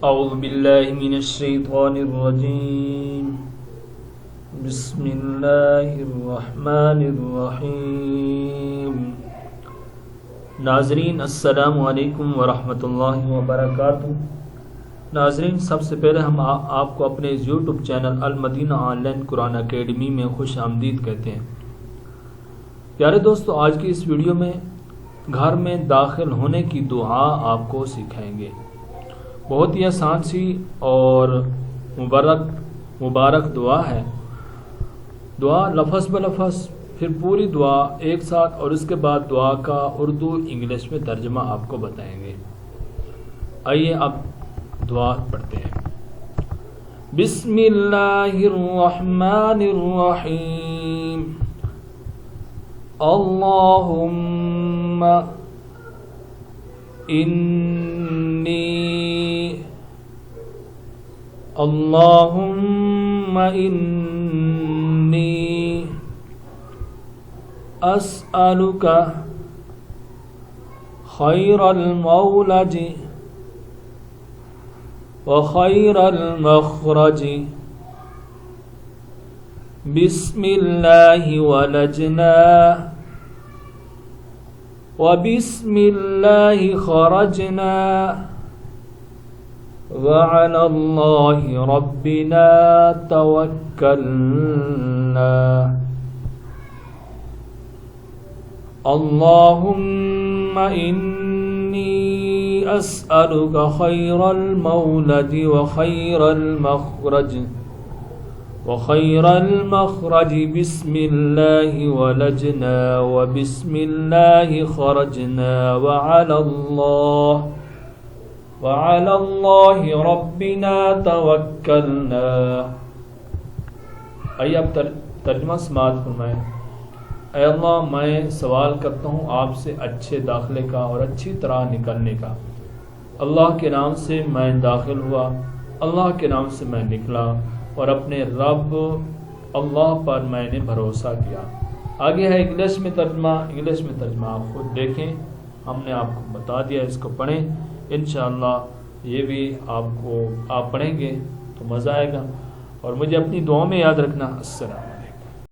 اعوذ باللہ من الشیطان الرجیم بسم اللہ الرحمن الرحیم۔ ناظرین السلام علیکم ورحمۃ اللہ وبرکاتہ۔ ناظرین، سب سے پہلے ہم آپ کو اپنے یوٹیوب چینل المدینہ آن لائن قرآن اکیڈمی میں خوش آمدید کہتے ہیں۔ پیارے دوستو، آج کی اس ویڈیو میں گھر میں داخل ہونے کی دعا آپ کو سکھائیں گے۔ بہت ہی آسان سی اور مبارک دعا ہے۔ دعا لفظ بلفظ، پھر پوری دعا ایک ساتھ، اور اس کے بعد دعا کا اردو انگلش میں ترجمہ آپ کو بتائیں گے۔ آئیے اب دعا پڑھتے ہیں۔ بسم اللہ الرحمن الرحیم۔ اللہم انی اسألک خیر المولج وخیر المخرج، بسم اللہ ولجنا وبسم اللہ خرجنا وعلى الله ربنا توكلنا، اللهم إني أسألك خير المولد وخير المخرج، بسم الله ولجنا وبسم الله خرجنا وعلى الله ربنا توكلنا۔ آئیے اب ترجمہ سماعت فرمائیں۔ اے اللہ، میں سوال کرتا ہوں آپ سے اچھے داخلے کا اور اچھی طرح نکلنے کا۔ اللہ کے نام سے میں داخل ہوا، اللہ کے نام سے میں نکلا، اور اپنے رب اللہ پر میں نے بھروسہ کیا۔ آگے ہے انگلش میں ترجمہ آپ خود دیکھیں، ہم نے آپ کو بتا دیا، اس کو پڑھیں۔ انشاءاللہ یہ بھی آپ پڑھیں گے تو مزہ آئے گا، اور مجھے اپنی دعاؤں میں یاد رکھنا۔ السلام۔